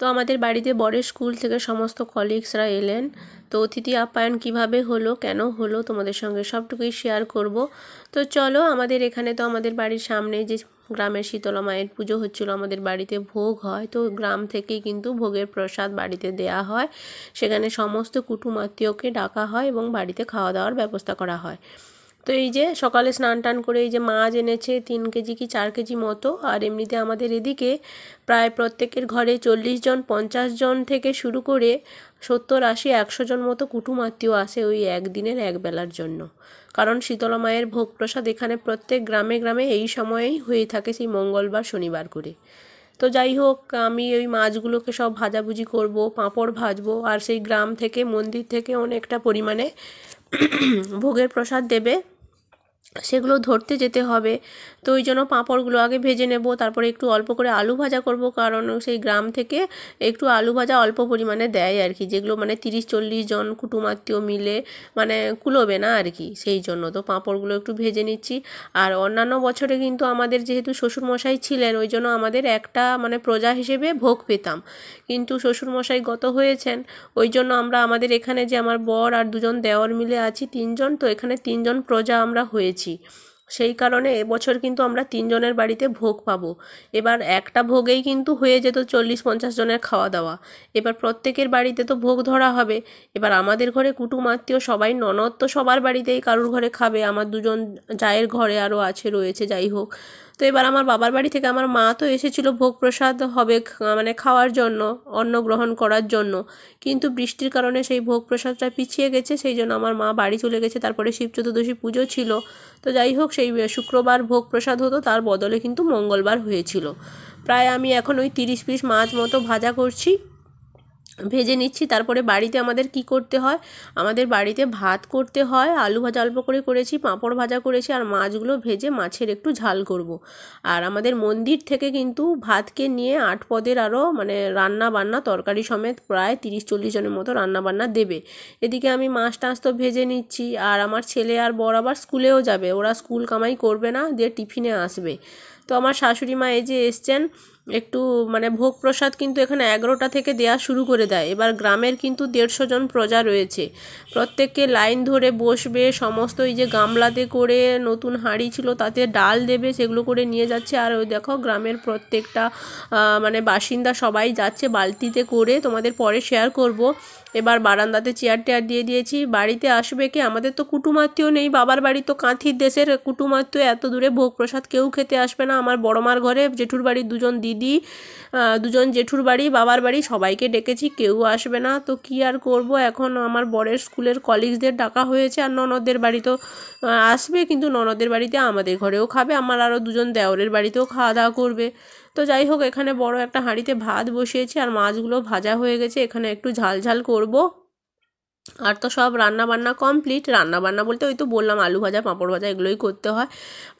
তো আমাদের বাড়িতে বরের স্কুল থেকে সমস্ত কলিগসরা এলেন। তো অতিথি আপ্যায়ন কিভাবে হলো, কেন হলো, তোমাদের সঙ্গে সবটুকুই শেয়ার করব। তো চলো, আমাদের এখানে তো আমাদের বাড়ির সামনে যে গ্রামের শীতলা মায়ের পুজো হচ্ছিল, আমাদের বাড়িতে ভোগ হয়। তো গ্রাম থেকেই কিন্তু ভোগের প্রসাদ বাড়িতে দেয়া হয়। সেখানে সমস্ত কুটুম আত্মীয়কে ডাকা হয় এবং বাড়িতে খাওয়া দাওয়ার ব্যবস্থা করা হয়। তো এই যে সকালে স্নান টান করে এই যে মাছ এনেছে 3 কেজি কি 4 কেজি মতো। আর এমনিতে আমাদের এদিকে প্রায় প্রত্যেকের ঘরে 40 জন 50 জন থেকে শুরু করে 70 80 100 জন মতো কুটুম আত্মীয় আসে ওই একদিনের একবেলার জন্য। কারণ শীতলা মায়ের ভোগ প্রসাদ এখানে প্রত্যেক গ্রামে গ্রামে এই সময়েই হয়ে থাকে, সেই মঙ্গলবার শনিবার করে। তো যাই হোক, আমি ওই মাছগুলোকে সব ভাজাভুজি করব, পাঁপড় ভাজবো। আর সেই গ্রাম থেকে মন্দির থেকে অনেকটা পরিমাণে ভোগের প্রসাদ দেবে, সেগুলো ধরতে যেতে হবে। তো ওই জন্য পাঁপড়গুলো আগে ভেজে নেব, তারপরে একটু অল্প করে আলু ভাজা করব, কারণ সেই গ্রাম থেকে একটু আলু ভাজা অল্প পরিমাণে দেয় আর কি, যেগুলো মানে 30 40 জন কুটুম আত্মীয় মিলে মানে কুলোবে না আর কি, সেই জন্য তো পাঁপড়গুলো একটু ভেজে নিচ্ছি। আর অন্যান্য বছরে কিন্তু আমাদের যেহেতু শ্বশুরমশাই ছিলেন, ওই জন্য আমাদের একটা মানে প্রজা হিসেবে ভোগ পেতাম। কিন্তু শ্বশুরমশাই গত হয়েছেন, ওই জন্য আমরা আমাদের এখানে যে আমার বর আর 2জন দেওর মিলে আছি 3 জন, তো এখানে 3জন প্রজা আমরা হয়েছি। সেই কারণে এবছর কিন্তু আমরা 3জনের বাড়িতে ভোগ পাবো। এবার একটা ভোগেই কিন্তু হয়ে যেত 40 50 জনের খাওয়া দাওয়া। এবার প্রত্যেকের বাড়িতে তো ভোগ ধরা হবে। এবার আমাদের ঘরে কুটুম আত্মীয় সবাই, ননদ তো সবার বাড়িতেই কারুর ঘরে খাবে, আমার 2জন জায়ের ঘরে আরও আছে রয়েছে, যাই হোক। তো এবার আমার বাবার বাড়ি থেকে আমার মা তো এসেছিলো ভোগ প্রসাদ হবে মানে খাওয়ার জন্য, অন্ন গ্রহণ করার জন্য। কিন্তু বৃষ্টির কারণে সেই ভোগ প্রসাদটা পিছিয়ে গেছে, সেই জন্য আমার মা বাড়ি চলে গেছে। তারপরে শিব চতুর্দশী পুজো ছিল। তো যাই হোক, সেই শুক্রবার ভোগ প্রসাদ হতো, তার বদলে কিন্তু মঙ্গলবার হয়েছিল। প্রায় আমি এখন ওই 30 পিস মাছ মতো ভাজা করছি, ভেজে নিচ্ছি। তারপরে বাড়িতে আমাদের কি করতে হয়, আমাদের বাড়িতে ভাত করতে হয়, আলু ভাজা অল্প করে করেছি, পাঁপড় ভাজা করেছি, আর মাছগুলো ভেজে মাছের একটু ঝাল করব। আর আমাদের মন্দির থেকে কিন্তু ভাতকে নিয়ে 8 পদের আরও মানে রান্না বান্না তরকারি সমেত প্রায় 30 40 জনের মতো রান্না বান্না দেবে। এদিকে আমি মাছ টাছ তো ভেজে নিচ্ছি। আর আমার ছেলে আর বর আবার স্কুলেও যাবে, ওরা স্কুল কামাই করবে না, দিয়ে টিফিনে আসবে। তো আমার শাশুড়ি মা এই যে এসছেন, একটু মানে ভোগ প্রসাদ কিন্তু এখানে 11টা থেকে দেওয়া শুরু করে দেয়। এবার গ্রামের কিন্তু 150 জন প্রজা রয়েছে, প্রত্যেককে লাইন ধরে বসবে, সমস্ত এই যে গামলাতে করে নতুন হাঁড়ি ছিল তাতে ডাল দেবে, সেগুলো করে নিয়ে যাচ্ছে। আর ওই দেখো গ্রামের প্রত্যেকটা মানে বাসিন্দা সবাই যাচ্ছে বালতিতে করে, তোমাদের পরে শেয়ার করব। এবার বারান্দাতে চেয়ার টেয়ার দিয়ে দিয়েছি। বাড়িতে আসবে কে, আমাদের তো কুটুমাত্মীয় নেই, বাবার বাড়ি তো কাঁথির দেশের, কুটুমাত্মীয় এত দূরে ভোগ প্রসাদ কেউ খেতে আসবে না। আমার বড় মার ঘরে জেঠুর বাড়ির 2জন দিদি, 2জন জেঠুর বাড়ি, বাবার বাড়ি সবাইকে ডেকেছি, কেউ আসবে না। তো কী আর করব, এখন আমার বরের স্কুলের কলিগসদের ডাকা হয়েছে। আর ননদের বাড়ি তো আসবে, কিন্তু ননদের বাড়িতে আমাদের ঘরেও খাবে, আমার আরও 2জন দেওরের বাড়িতেও খাওয়া দাওয়া করবে। তো যাই হোক, এখানে বড় একটা হাঁড়িতে ভাত বসিয়েছি, আর মাছগুলো ভাজা হয়ে গেছে, এখানে একটু ঝাল ঝাল করব। আর তো সব রান্না বান্না কমপ্লিট। রান্না বান্না বলতে ওই তো বললাম আলু ভাজা পাঁপড় ভাজা এগুলোই করতে হয়।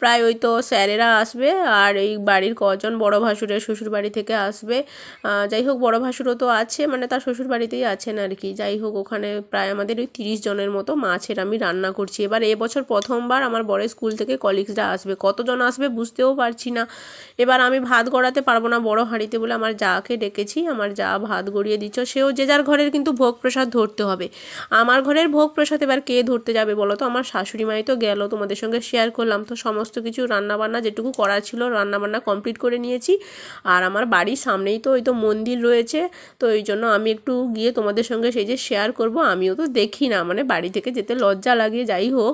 প্রায় ওই তো স্যারেরা আসবে, আর এই বাড়ির কজন বড় ভাসুরের শ্বশুর বাড়ি থেকে আসবে। যাই হোক, বড় ভাসুরও তো আছে, মানে তার শ্বশুর বাড়িতেই আছেন আর কি। যাই হোক, ওখানে প্রায় আমাদের ওই 30 জনের মতো মাছের আমি রান্না করছি। এবার এবছর প্রথমবার আমার বড় স্কুল থেকে কলিগসরা আসবে, কতজন আসবে বুঝতেও পারছি না। এবার আমি ভাত গড়াতে পারবো না বড় হাঁড়িতে বলে আমার যাকে ডেকেছি, আমার যা ভাত গড়িয়ে দিচ্ছ, সেও যে যার ঘরের কিন্তু ভোগ প্রসাদ ধরতে হবে। আমার ঘরের ভোগ প্রসাদ এবার কে ধরতে যাবে বলো তো, আমার শাশুড়ি মাই তো গেল, তোমাদের সঙ্গে শেয়ার করলাম। তো সমস্ত কিছু রান্নাবান্না যেটুকু করার ছিল রান্নাবান্না কমপ্লিট করে নিয়েছি। আর আমার বাড়ির সামনেই তো ওই তো মন্দির রয়েছে, তো এই জন্য আমি একটু গিয়ে তোমাদের সঙ্গে সেই যে শেয়ার করব। আমিও তো দেখি না, মানে বাড়ি থেকে যেতে লজ্জা লাগে। যাই হোক,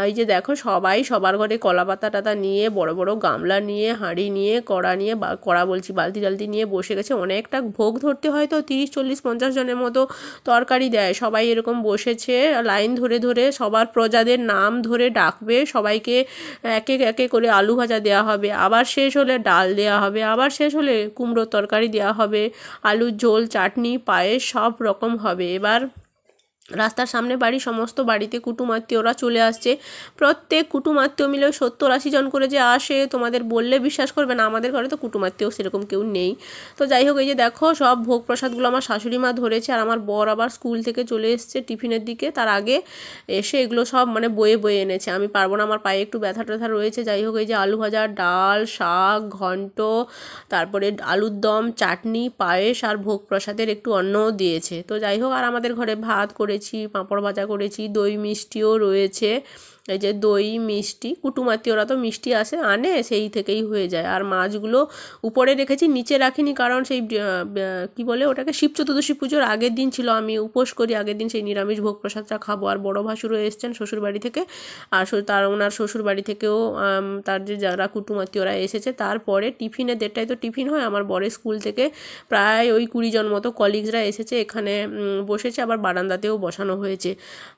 এই যে দেখো সবাই সবার ঘরে কলা পাতা টাতা নিয়ে, বড় বড় গামলা নিয়ে, হাঁড়ি নিয়ে, কড়া নিয়ে, কড়া বলছি বালতি টালতি নিয়ে বসে গেছে। অনেকটা ভোগ ধরতে হয়, তো 30 40 50 জনের মতো তরকারি দেয়। সবাই এরকম বসেছে লাইন ধরে ধরে, সবার প্রজাদের নাম ধরে ডাকবে, সবাইকে একে একে করে আলু ভাজা দেওয়া হবে, আবার শেষ হলে ডাল দেওয়া হবে, আবার শেষ হলে কুমড়োর তরকারি দেওয়া হবে, আলুর ঝোল, চাটনি, পায়েস সব রকম হবে। এবার রাস্তার সামনে বাড়ি, সমস্ত বাড়িতে কুটুমাত্মীয়রা চলে আসছে। প্রত্যেক কুটুমাত্মীয় মিলে 70-80 জন করে যে আসে, তোমাদের বললে বিশ্বাস করবে না। আমাদের ঘরে তো কুটুমাত্মীয় সেরকম কেউ নেই। তো যাই হোক, এই যে দেখো সব ভোগ প্রসাদগুলো আমার শাশুড়ি মা ধরেছে, আর আমার বর আবার স্কুল থেকে চলে এসছে টিফিনের দিকে, তার আগে এসে এগুলো সব মানে বয়ে বয়ে এনেছে। আমি পারবো না, আমার পায়ে একটু ব্যথা ট্যাথা রয়েছে। যাই হোক, এই যে আলু ভাজা, ডাল, শাক, ঘন্ট, তারপরে আলুর দম, চাটনি, পায়েস আর ভোগ প্রসাদের একটু অন্নও দিয়েছে। তো যাই হোক, আর আমাদের ঘরে ভাত করেছি, পাঁপড় ভাজা করেছি, দই মিষ্টিও রয়েছে। এই যে দই মিষ্টি, কুটুমাত্মীয়রা তো মিষ্টি আনে, সেই থেকেই হয়ে যায়। আর মাছগুলো উপরে রেখেছি, নিচে রাখিনি, কারণ সেই কি বলে ওটাকে, শিব চতুর্দশী পুজোর আগের দিন ছিল, আমি উপোস করি, আগের দিন সেই নিরামিষ ভোগ প্রসাদটা খাবো। আর বড় ভাসুরও এসছেন শ্বশুরবাড়ি থেকে, আর ওনার শ্বশুরবাড়ি থেকেও তার যে যারা কুটুমাত্মীয়রা এসেছে। তারপরে টিফিনে 1:30টায় তো টিফিন হয়। আমার বরের স্কুল থেকে প্রায় ওই 20 জন মতো কলিগসরা এসেছে, এখানে বসেছে, আবার বারান্দাতেও বসানো হয়েছে।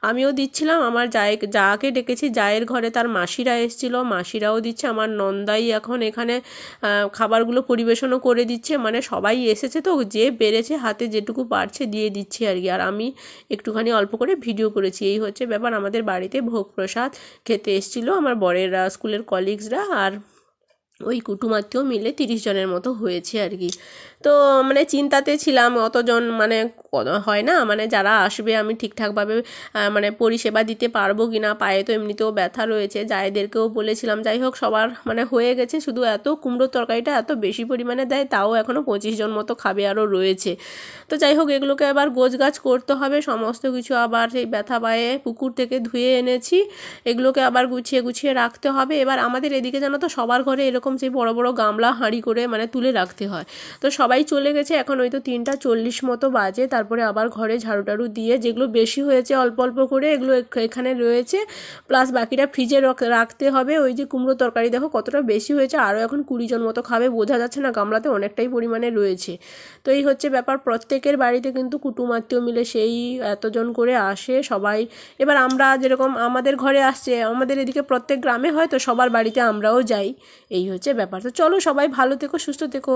আমিও দিচ্ছিলাম, আমার যাকে ডেকেছি, জায়ের ঘরে তার মাসিরা এসেছিল, মাসিরাও দিচ্ছে। আমার নন্দাই এখন এখানে খাবারগুলো পরিবেশনও করে দিচ্ছে। মানে সবাই এসেছে, তো যে পেরেছে হাতে যেটুকু পারছে দিয়ে দিচ্ছি আর কি। আর আমি একটুখানি অল্প করে ভিডিও করেছি। এই হচ্ছে ব্যাপার। আমাদের বাড়িতে ভোগ প্রসাদ খেতে এসেছিলো আমার বরের স্কুলের কলিগসরা, আর ওই কুটুমাত্মীয় মিলে 30 জনের মতো হয়েছে আর কি। তো মানে চিন্তাতে ছিলাম, অতজন মানে হয় না, মানে যারা আসবে আমি ঠিকঠাকভাবে মানে পরিষেবা দিতে পারবো কি না। পায়ে তো এমনিতেও ব্যথা রয়েছে, জায়েদেরকেও বলেছিলাম। যাই হোক, সবার মানে হয়ে গেছে। শুধু এত কুমড়োর তরকারিটা এত বেশি পরিমাণে দেয়, তাও এখনও 25 জন মতো খাবে, আরও রয়েছে। তো যাই হোক, এগুলোকে আবার গোছগাছ করতে হবে সমস্ত কিছু। আবার সেই ব্যথা পায়ে পুকুর থেকে ধুয়ে এনেছি, এগুলোকে আবার গুছিয়ে গুছিয়ে রাখতে হবে। এবার আমাদের এদিকে জানো তো সবার ঘরে এরকম সেই বড় বড় গামলা হাঁড়ি করে মানে তুলে রাখতে হয়। তো সবাই চলে গেছে, এখন ওই তো 3:40 মতো বাজে। তারপরে আবার ঘরে ঝাড়ু টাড়ু দিয়ে, যেগুলো বেশি হয়েছে অল্প অল্প করে এগুলো এখানে রয়েছে, প্লাস বাকিটা ফ্রিজে রাখতে হবে। ওই যে কুমড়ো তরকারি দেখো কতটা বেশি হয়েছে, আরও এখন 20 জন মতো খাবে, বোঝা যাচ্ছে না, গামলাতে অনেকটাই পরিমাণে রয়েছে। তো এই হচ্ছে ব্যাপার। প্রত্যেকের বাড়িতে কিন্তু কুটুমাত্মীয় মিলে সেই এতজন করে আসে সবাই। এবার আমরা যেরকম আমাদের ঘরে আসছে, আমাদের এদিকে প্রত্যেক গ্রামে হয়, তো সবার বাড়িতে আমরাও যাই। এই হচ্ছে ব্যাপার। তো চলো, সবাই ভালো থেকো, সুস্থ থেকো।